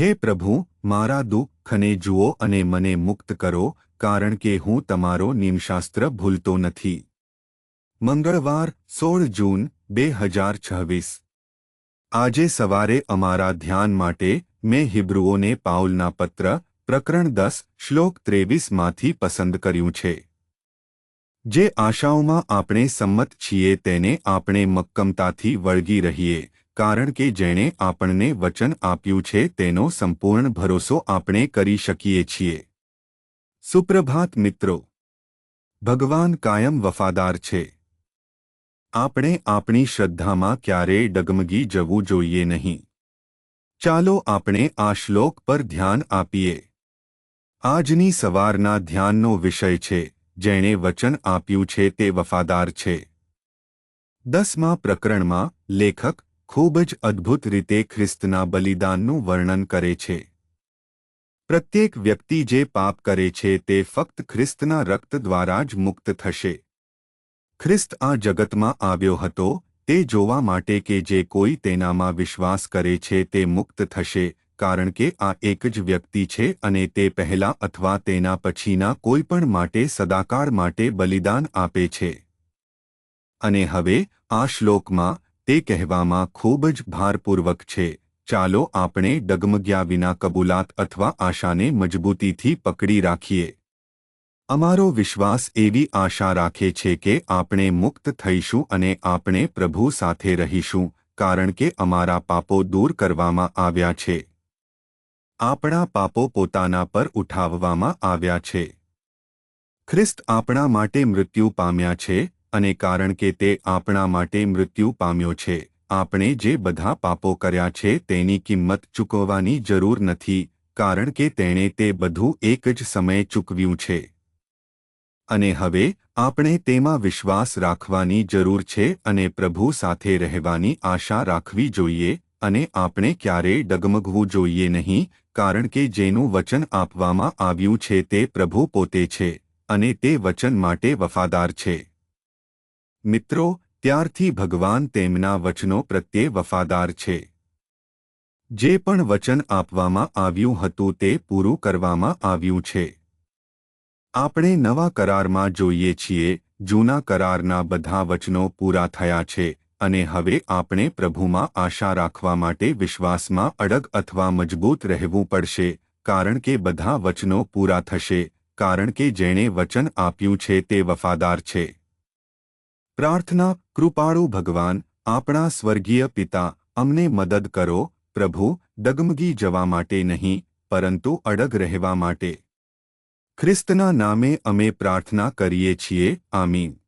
હે પ્રભુ, મારા દુઃખને જુઓ અને મને મુક્ત કરો, કારણ કે હું તમારો નિયમશાસ્ત્ર ભૂલતો નથી. મંગળવાર 16 જૂન 2026. આજે સવારે અમારા ધ્યાન માટે મેં હિબ્રુઓને પાઉલના પત્ર પ્રકરણ 10 શ્લોક 23 માંથી પસંદ કર્યું છે. જે આશાઓમાં આપણે સંમત છીએ તેને આપણે મક્કમતાથી વળગી રહીએ, કારણ કે જેણે આપણને વચન આપ્યું છે તેનો સંપૂર્ણ ભરોસો આપણે કરી શકીએ છીએ. સુપ્રભાત મિત્રો. ભગવાન કાયમ વફાદાર છે. આપણે આપણી શ્રદ્ધામાં ક્યારેય ડગમગી જવું જોઈએ નહીં. ચાલો આપણે આ શ્લોક પર ધ્યાન આપીએ. આજની સવારના ધ્યાનનો વિષય છે, જેણે વચન આપ્યું છે તે વફાદાર છે. 10મા પ્રકરણમાં લેખક ખૂબ જ અદ્ભુત રીતે ખ્રિસ્તના બલિદાનનું વર્ણન કરે છે. પ્રત્યેક વ્યક્તિ જે પાપ કરે છે તે ફક્ત ખ્રિસ્તના રક્ત દ્વારા જ મુક્ત થશે. ખ્રિસ્ત આ જગતમાં આવ્યો હતો તે જોવા માટે કે જે કોઈ તેનામાં વિશ્વાસ કરે છે તે મુક્ત થશે, કારણ કે આ એક જ વ્યક્તિ છે અને તે પહેલા અથવા તેના પછીના કોઈ પણ માટે સદાકાળ માટે બલિદાન આપે છે. અને હવે આ શ્લોકમાં તે કહેવામાં ખૂબ જ ભારપૂર્વક છે, ચાલો આપણે ડગમગ્યા વિના કબૂલાત અથવા આશાને મજબૂતીથી પકડી રાખીએ. અમારો વિશ્વાસ એવી આશા રાખે છે કે આપણે મુક્ત થઈશું અને આપણે પ્રભુ સાથે રહીશું, કારણ કે અમારા પાપો દૂર કરવામાં આવ્યા છે. આપણા પાપો પોતાના પર ઉઠાવવામાં આવ્યા છે. ખ્રિસ્ત આપણા માટે મૃત્યુ પામ્યા છે, અને કારણ કે તે આપણા માટે મૃત્યુ પામ્યો છે, આપણે જે બધા પાપો કર્યા છે તેની કિંમત ચૂકવવાની જરૂર નથી, કારણ કે તેણે તે બધું એક જ સમયે ચૂકવ્યું છે. અને હવે આપણે તેમાં વિશ્વાસ રાખવાની જરૂર છે અને પ્રભુ સાથે રહેવાની આશા રાખવી જોઈએ, અને આપણે ક્યારેય ડગમગવું જોઈએ નહીં, કારણ કે જેનું વચન આપવામાં આવ્યું છે તે પ્રભુ પોતે છે, અને તે વચન માટે વફાદાર છે. મિત્રો, ત્યારથી ભગવાન તેમના વચનો પ્રત્યે વફાદાર છે. જે પણ વચન આપવામાં આવ્યું હતું તે પૂરું કરવામાં આવ્યું છે. આપણે નવા કરારમાં જોઈએ છીએ, જૂના કરારના બધા વચનો પૂરા થયા છે, અને હવે આપણે પ્રભુમાં આશા રાખવા માટે વિશ્વાસમાં અડગ અથવા મજબૂત રહેવું પડશે, કારણ કે બધા વચનો પૂરા થશે, કારણ કે જેણે વચન આપ્યું છે તે વફાદાર છે. પ્રાર્થના. કૃપાળુ ભગવાન, આપણા સ્વર્ગીય પિતા, અમને મદદ કરો, પ્રભુ, ડગમગી જવા માટે નહીં, પરંતુ અડગ રહેવા માટે. ખ્રિસ્તના નામે અમે પ્રાર્થના કરીએ છીએ. આમીન.